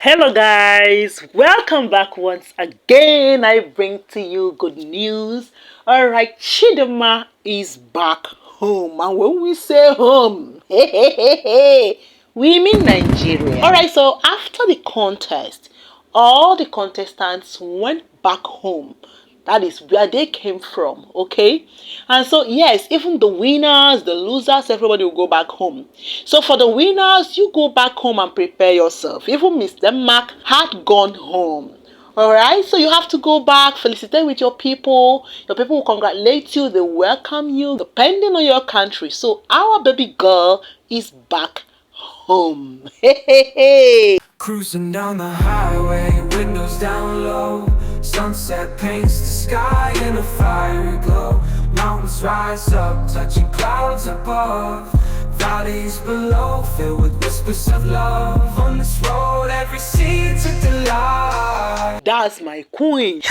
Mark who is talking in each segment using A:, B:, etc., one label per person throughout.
A: Hello guys, welcome back once again. I bring to you good news. Alright, Chidimma is back home. And when we say home, we mean Nigeria. Alright, so after the contest, all the contestants went back home. That is where they came from, okay? And so, yes, even the winners, the losers, everybody will go back home. So, for the winners, you go back home and prepare yourself. Even Miss Denmark had gone home. Alright, so you have to go back, felicitate with your people. Your people will congratulate you, they welcome you, depending on your country. So, our baby girl is back home. Hey, hey, hey.
B: Cruising down the highway, windows down low. Sunset paints the sky in a fiery glow. Mountains rise up, touching clouds above. Valleys below, filled with whispers of love. On this road, every scene took delight.
A: That's my queen.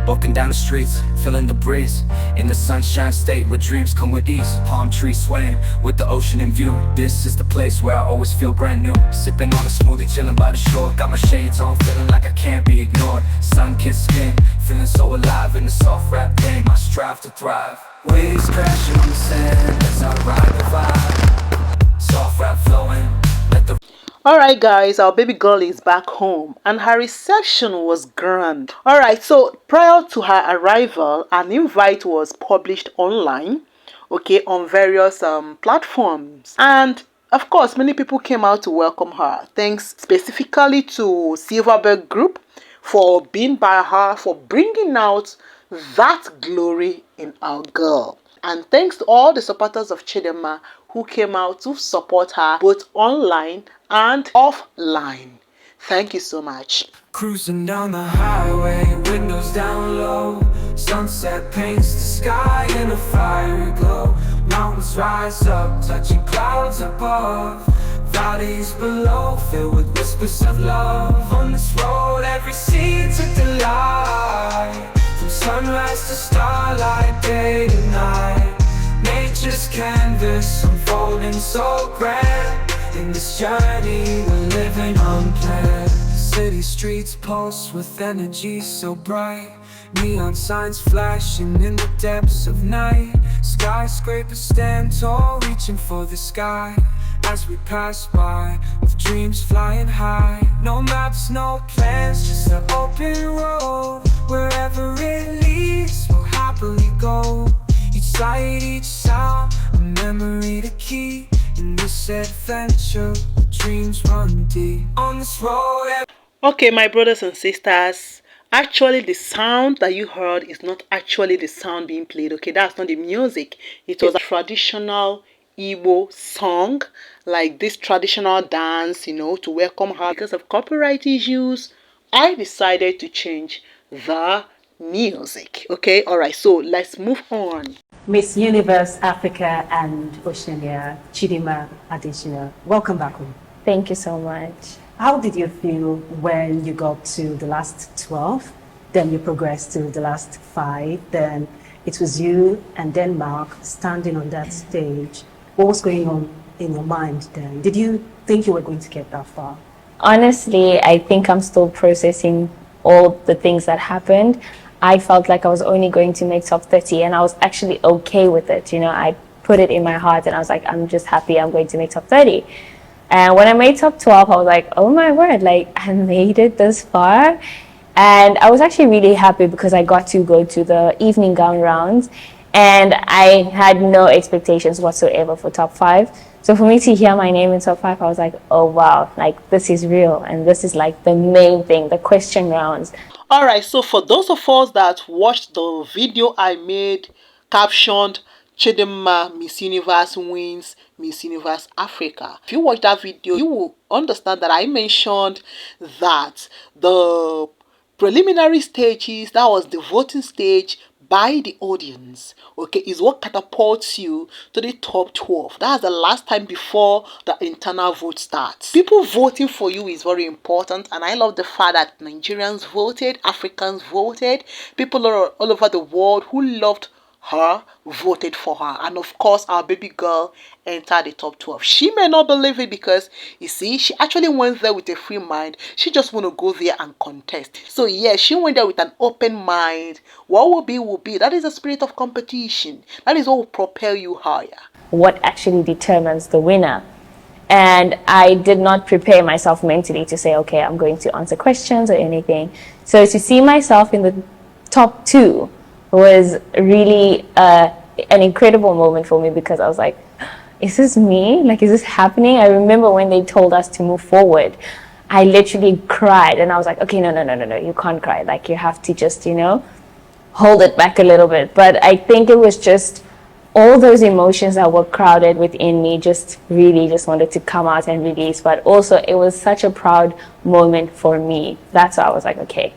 B: Walking down the streets, feeling the breeze. In the sunshine state where dreams come with ease. Palm trees swaying with the ocean in view. This is the place where I always feel brand new. Sipping on a smoothie, chilling by the shore. Got my shades on, feeling like I can't be ignored. Sun-kissed skin, feeling so alive in the soft rap game. I strive to thrive. Waves crashing on the sand as I ride the vibe. Soft rap flowing, let the
A: Alright guys, our baby girl is back home and her reception was grand. Alright, so prior to her arrival, an invite was published online, okay, on various platforms. And of course, many people came out to welcome her. Thanks specifically to Silverberg Group for being by her, for bringing out that glory in our girl. And thanks to all the supporters of Chidimma who came out to support her both online and offline. Thank you so much.
B: Cruising down the highway, windows down low. Sunset paints the sky in a fiery glow. Mountains rise up, touching clouds above. Valleys below, filled with whispers of love. On this road, every scene took delight. From sunrise to starlight, day to night. Nature's canvas unfolding so grand. In this journey, we're living unplanned. City streets pulse with energy so bright. Neon signs flashing in the depths of night. Skyscrapers stand tall, reaching for the sky. As we pass by, with dreams flying high. No maps, no plans, just an open road. Wherever it leads, we'll happily go. Each sight, each sound, a memory to keep. In this adventure, dreams run deep. On this road.
A: Okay, my brothers and sisters, actually the sound that you heard is not actually the sound being played, okay? That's not the music. It was a traditional Igbo song, like this traditional dance, to welcome her. Because of copyright issues, I decided to change the music, okay? Alright, so let's move on.
C: Miss Universe Africa and Oceania, Chidimma Adetshina, welcome back home.
D: Thank you so much.
C: How did you feel when you got to the last 12, then you progressed to the last 5, then it was you and Denmark standing on that stage? What was going on in your mind then? Did you think you were going to get that far?
D: Honestly, I think I'm still processing all the things that happened. I felt like I was only going to make top 30 and I was actually okay with it. I put it in my heart and I was like, I'm just happy I'm going to make top 30. And when I made top 12, I was like, oh my word, like I made it this far. And I was actually really happy because I got to go to the evening gown rounds and I had no expectations whatsoever for top 5. So for me to hear my name in top 5, I was like, oh wow, like this is real. And this is like the main thing, the question rounds.
A: Alright, so for those of us that watched the video I made captioned Chidimma Miss Universe wins Miss Universe Africa. If you watch that video, you will understand that I mentioned that the preliminary stages, that was the voting stage by the audience, okay, is what catapults you to the top 12. That's the last time before the internal vote starts. People voting for you is very important, and I love the fact that Nigerians voted, Africans voted, people all over the world who loved her voted for her, and of course our baby girl entered the top 12. She may not believe it because you see she actually went there with a free mind. She just want to go there and contest. So yeah, she went there with an open mind. What will be. That is the spirit of competition. That is what will propel you higher.
D: What actually determines the winner. And I did not prepare myself mentally to say, okay, I'm going to answer questions or anything. So to see myself in the top 2 was really an incredible moment for me, because I was like, is this me? Like, is this happening? I remember when they told us to move forward, I literally cried, and I was like, okay, no, you can't cry. Like, you have to just, hold it back a little bit. But I think it was just all those emotions that were crowded within me just really just wanted to come out and release. But also it was such a proud moment for me. That's why I was like, okay,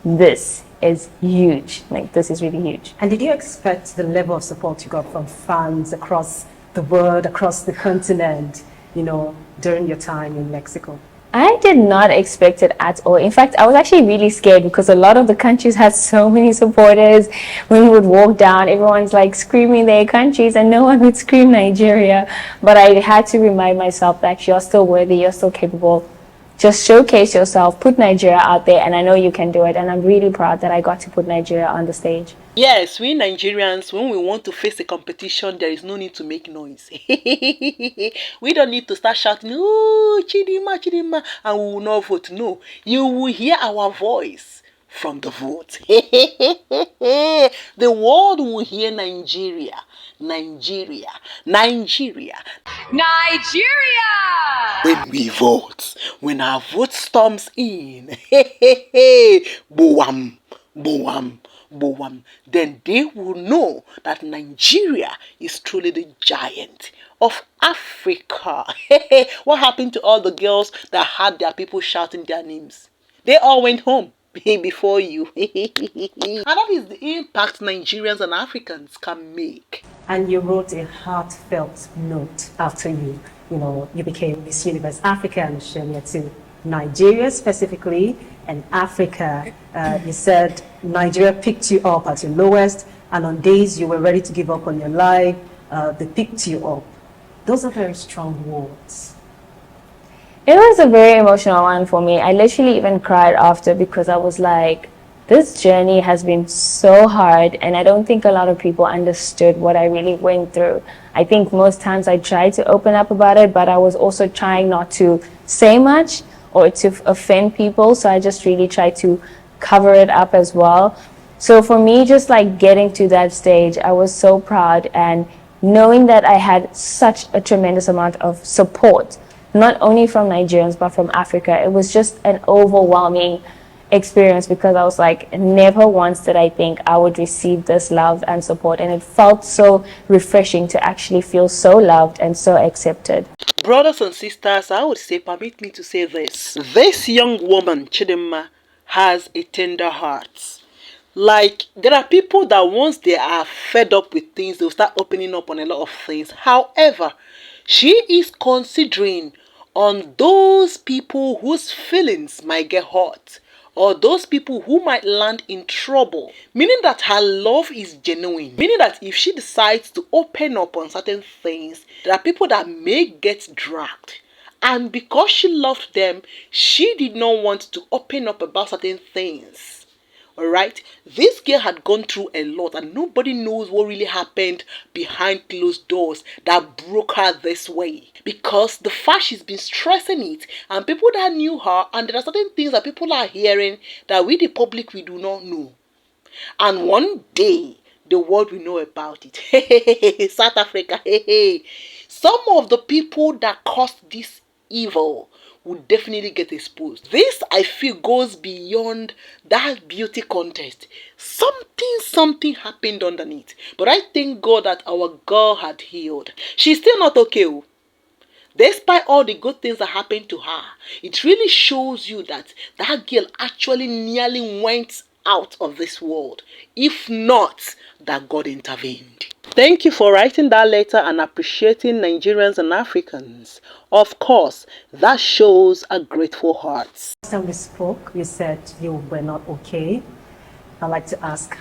D: this is huge. Like, this is really huge.
C: And did you expect the level of support you got from fans across the world, across the continent, during your time in Mexico?
D: I did not expect it at all. In fact, I was actually really scared because a lot of the countries had so many supporters. When we would walk down, everyone's like screaming their countries and no one would scream Nigeria. But I had to remind myself that you're still worthy, you're still capable. Just showcase yourself, put Nigeria out there, and I know you can do it. And I'm really proud that I got to put Nigeria on the stage.
A: Yes, we Nigerians, when we want to face a competition, there is no need to make noise. We don't need to start shouting, "Oh, Chidimma, Chidimma," and we will not vote. No, you will hear our voice from the vote. The world will hear Nigeria, Nigeria, Nigeria.
B: Nigeria!
A: When we vote, when our vote storms in, boam, boam, boam, then they will know that Nigeria is truly the giant of Africa. What happened to all the girls that had their people shouting their names? They all went home before you. And that is the impact Nigerians and Africans can make.
C: And you wrote a heartfelt note after you became Miss Universe Africa and Australia to Nigeria specifically and Africa. You said Nigeria picked you up at your lowest, and on days you were ready to give up on your life, they picked you up. Those are very strong words.
D: It was a very emotional one for me. I literally even cried after, because I was like, this journey has been so hard, and I don't think a lot of people understood what I really went through. I think most times I tried to open up about it, but I was also trying not to say much or to offend people, so I just really tried to cover it up as well. So for me, just like getting to that stage, I was so proud, and knowing that I had such a tremendous amount of support, not only from Nigerians but from Africa. It was just an overwhelming experience, because I was like, never once did I think I would receive this love and support, and it felt so refreshing to actually feel so loved and so accepted.
A: Brothers and sisters, I would say, permit me to say this. This young woman, Chidimma, has a tender heart. Like, there are people that once they are fed up with things, they'll start opening up on a lot of things. However, she is considering on those people whose feelings might get hurt, or those people who might land in trouble. Meaning that her love is genuine. Meaning that if she decides to open up on certain things, there are people that may get dragged. And because she loved them, she did not want to open up about certain things. Alright, this girl had gone through a lot, and nobody knows what really happened behind closed doors that broke her this way. Because the fact she's been stressing it, and people that knew her, and there are certain things that people are hearing that we the public we do not know. And one day the world will know about it. South Africa, some of the people that caused this evil would definitely get exposed. This, I feel, goes beyond that beauty contest. Something happened underneath. But I thank God that our girl had healed. She's still not okay. Despite all the good things that happened to her, it really shows you that that girl actually nearly went out of this world. If not, that God intervened. Thank you for writing that letter and appreciating Nigerians and Africans. Of course, that shows a grateful heart.
C: Last time we spoke, you said you were not okay. I'd like to ask,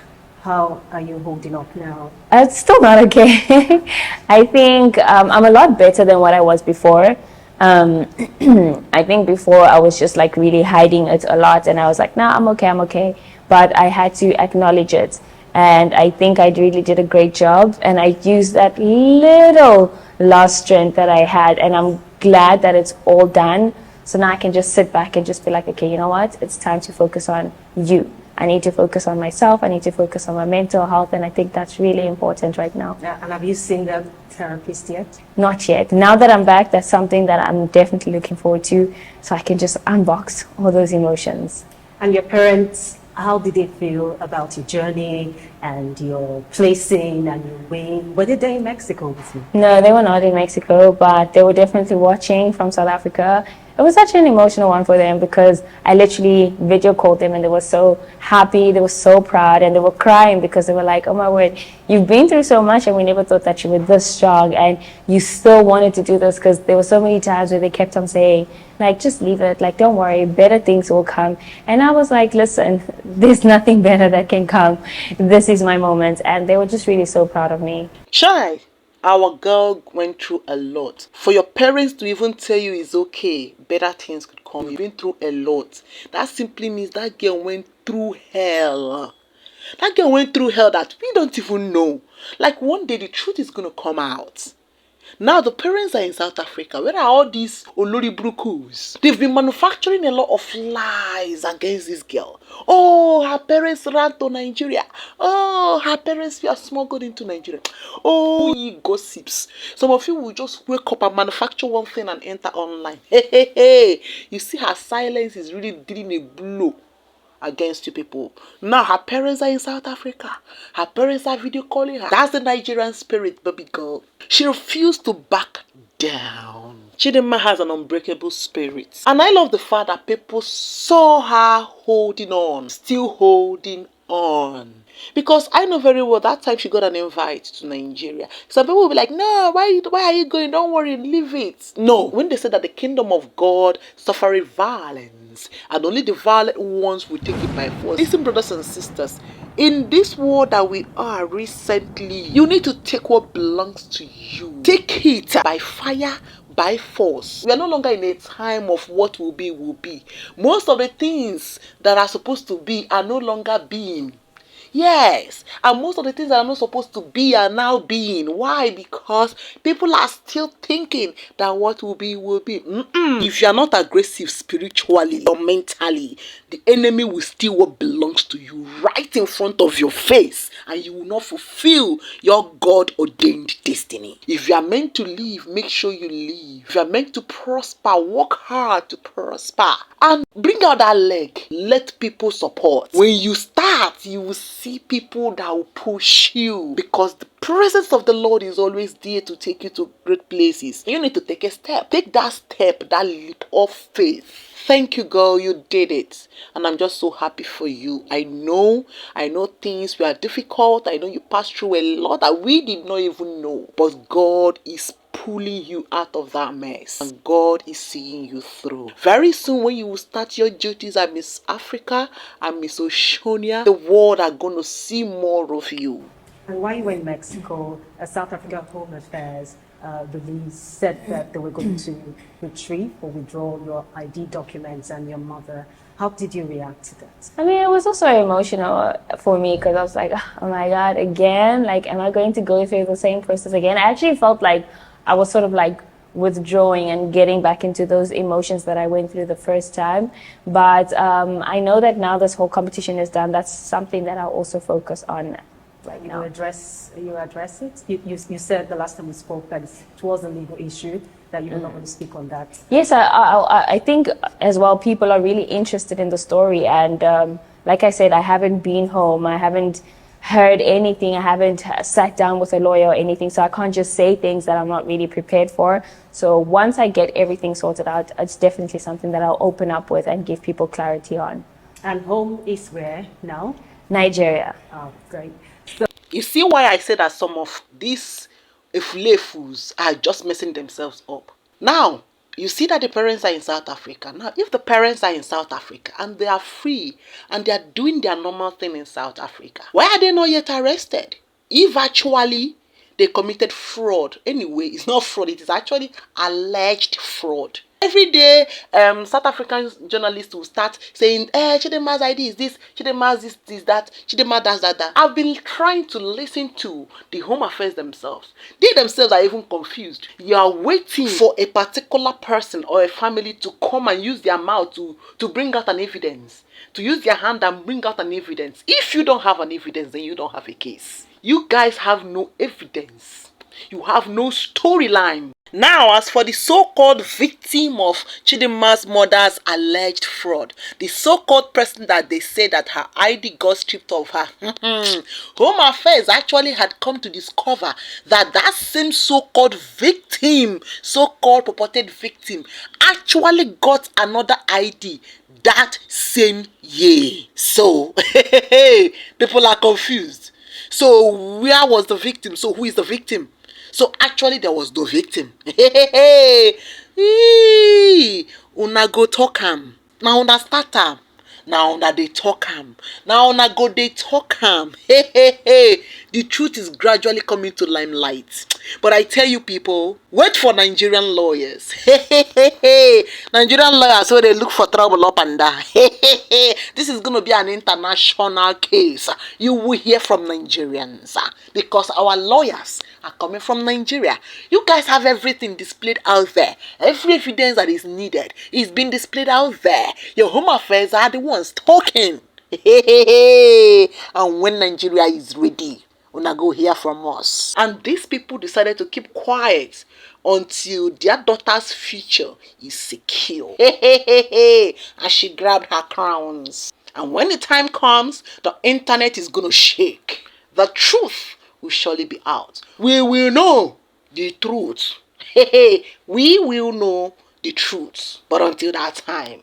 C: How are you holding up now?
D: It's still not okay. I think I'm a lot better than what I was before. Um, I think before I was just like really hiding it a lot, and I was like, "Nah, I'm okay, I'm okay." But I had to acknowledge it, and I think I really did a great job. And I used that little lost strength that I had, and I'm glad that it's all done. So now I can just sit back and just be like, "Okay, you know what? It's time to focus on you. I need to focus on myself. I need to focus on my mental health." And I think that's really important right now.
C: Yeah, and have you seen the therapist yet?
D: Not yet. Now that I'm back, that's something that I'm definitely looking forward to, so I can just unbox all those emotions.
C: And your parents, how did they feel about your journey and your placing and your win? Were they there in Mexico with you?
D: No, they were not in Mexico, but they were definitely watching from South Africa. It was such an emotional one for them because I literally video called them and they were so happy, they were so proud, and they were crying because they were like, "Oh my word, you've been through so much and we never thought that you were this strong and you still wanted to do this," because there were so many times where they kept on saying, like, "Just leave it, like, don't worry, better things will come." And I was like, "Listen, there's nothing better that can come. This is my moment." And they were just really so proud of me.
A: Shy, our girl went through a lot. For your parents to even tell you it's okay, better things could come. You've been through a lot. That simply means that girl went through hell. That girl went through hell that we don't even know. Like one day the truth is going to come out. Now the parents are in South Africa. Where are all these Olori Brukus? They've been manufacturing a lot of lies against this girl. Oh, her parents ran to Nigeria. Oh, her parents were smuggled into Nigeria. Oh, ye gossips. Some of you will just wake up and manufacture one thing and enter online. Hey, hey, hey. You see her silence is really dealing a blow against you people. Now her parents are in South Africa. Her parents are video calling her. That's the Nigerian spirit, baby girl. She refused to back down. Chidimma has an unbreakable spirit. And I love the fact that people saw her holding on, still holding on. Because I know very well that time she got an invite to Nigeria. Some people will be like, "No, why are you going? Don't worry, leave it." No, when they said that the kingdom of God suffering violence and only the violent ones will take it by force. Listen, brothers and sisters, in this world that we are recently, you need to take what belongs to you. Take it by fire, by force. We are no longer in a time of what will be, will be. Most of the things that are supposed to be are no longer being. Yes, and most of the things that are not supposed to be are now being. Why? Because people are still thinking that what will be will be. If you are not aggressive spiritually or mentally, the enemy will steal what belongs to you right in front of your face, and you will not fulfill your God-ordained destiny. If you are meant to live, make sure you live. If you are meant to prosper, work hard to prosper. And bring out that leg. Let people support. When you start, you will see people that will push you, because the presence of the Lord is always there to take you to great places. You need to take a step. Take that step, that leap of faith. Thank you, girl. You did it. And I'm just so happy for you. I know things were difficult. I know you passed through a lot that we did not even know. But God is pulling you out of that mess, and God is seeing you through. Very soon, when you will start your duties at Miss Africa and Miss Oceania, the world are going to see more of you.
C: And while you were in Mexico, South Africa Home Affairs released said that they were going to retrieve or withdraw your ID documents and your mother. How did you react to that?
D: I mean, it was also emotional for me because I was like, "Oh my God, again? Like, am I going to go through the same process again?" I actually felt like I was sort of like withdrawing and getting back into those emotions that I went through the first time. But I know that now this whole competition is done, that's something that I'll also focus on right now.
C: You address it? You said the last time we spoke that it was a legal issue, that you were not going to speak on that.
D: Yes, I think as well people are really interested in the story. And like I said, I haven't been home. I haven't heard anything. I haven't sat down with a lawyer or anything. So I can't just say things that I'm not really prepared for. So once I get everything sorted out, it's definitely something that I'll open up with and give people clarity on.
C: And home is where now?
D: Nigeria.
C: Oh, great.
A: You see why I say that some of these Ifulefus are just messing themselves up. Now, You see that the parents are in South Africa. Now, if the parents are in South Africa and they are free and they are doing their normal thing in South Africa, why are they not yet arrested? If actually they committed fraud, anyway, it's not fraud, it is actually alleged fraud. Every day, South African journalists will start saying, Chidimma's ID is this, Chidimma's this, is that, Chidimma does that. I've been trying to listen to the Home Affairs themselves. They themselves are even confused. You are waiting for a particular person or a family to come and use their mouth to bring out an evidence, to use their hand and bring out an evidence. If you don't have an evidence, then you don't have a case. You guys have no evidence. You have no storyline. Now, as for the so-called victim of Chidimma's mother's alleged fraud, the so-called person that they say that her ID got stripped of her, Home Affairs actually had come to discover that that same so-called victim, so-called purported victim, actually got another ID that same year. So, people are confused. So, where was the victim? So, who is the victim? So actually there was no victim. Una go talk am. Now una start am. Now una they talk am. Now una go they talk am. The truth is gradually coming to limelight. But I tell you people, wait for Nigerian lawyers. Nigerian lawyers, so they look for trouble up and down. This is going to be an international case. You will hear from Nigerians because our lawyers are coming from Nigeria. You guys have everything displayed out there. Every evidence that is needed is being displayed out there. Your Home Affairs are the ones talking. And when Nigeria is ready, una go hear from us. And these people decided to keep quiet until their daughter's future is secure. And she grabbed her crowns. And when the time comes, the internet is gonna shake. The truth will surely be out. We will know the truth. We will know the truth. But until that time,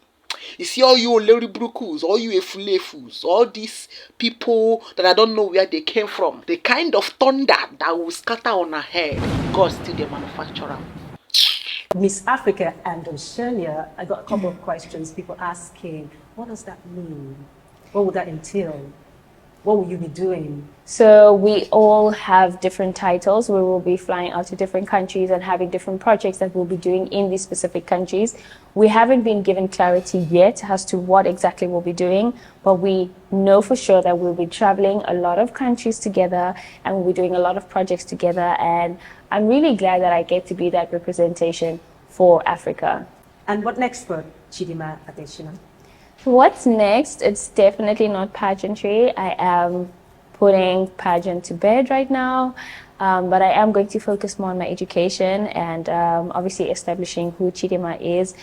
A: you see all you Larry Brukus, all you Efulefus, all these people that I don't know where they came from, the kind of thunder that will scatter on our head, God still the manufacturer.
C: Miss Africa and Oceania, I got a couple of questions. People asking, what does that mean? What would that entail? What will you be doing?
D: So we all have different titles. We will be flying out to different countries and having different projects that we'll be doing in these specific countries. We haven't been given clarity yet as to what exactly we'll be doing, but we know for sure that we'll be traveling a lot of countries together and we'll be doing a lot of projects together. And I'm really glad that I get to be that representation for Africa.
C: And what next for Chidimma Adetshina?
D: What's next? It's definitely not pageantry. I am putting pageant to bed right now, but I am going to focus more on my education and obviously establishing who Chidimma is,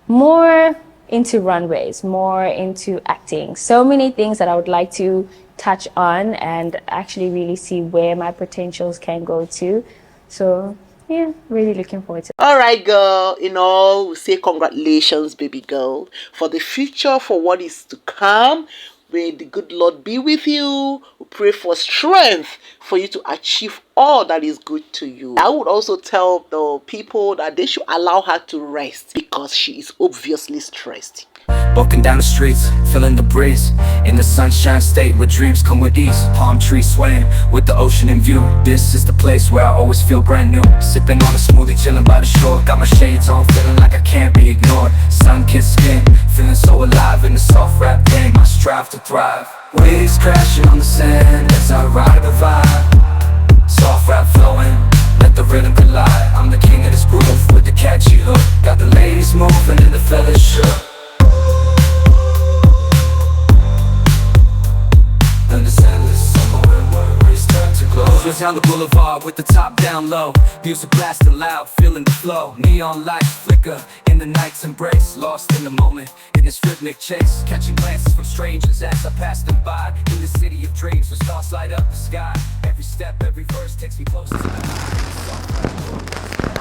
D: more into runways, more into acting. So many things that I would like to touch on and actually really see where my potentials can go to. So yeah, really looking forward to it.
A: All right, girl. In all, we say congratulations, baby girl, for the future, for what is to come. May the good Lord be with you. We pray for strength for you to achieve all that is good to you. I would also tell the people that they should allow her to rest because she is obviously stressed.
B: Walking down the streets, feeling the breeze in the sunshine state where dreams come with ease. Palm trees swaying with the ocean in view. This is the place where I always feel brand new. Sipping on a smoothie, chilling by the shore. Got my shades on, feeling like I can't be ignored. Sun-kissed skin, feeling so alive in the soft rap game. I strive to thrive. Waves crashing on the sand as I ride the vibe. Soft rap flowing, let the rhythm collide. I'm the king of this groove with the catchy hook. Got the ladies moving and the fellas shook. Just down the boulevard with the top down low. Music blasting loud, feeling the flow. Neon lights flicker in the night's embrace. Lost in the moment, in this rhythmic chase. Catching glances from strangers as I pass them by. In the city of dreams, where stars light up the sky. Every step, every verse takes me closer to the high.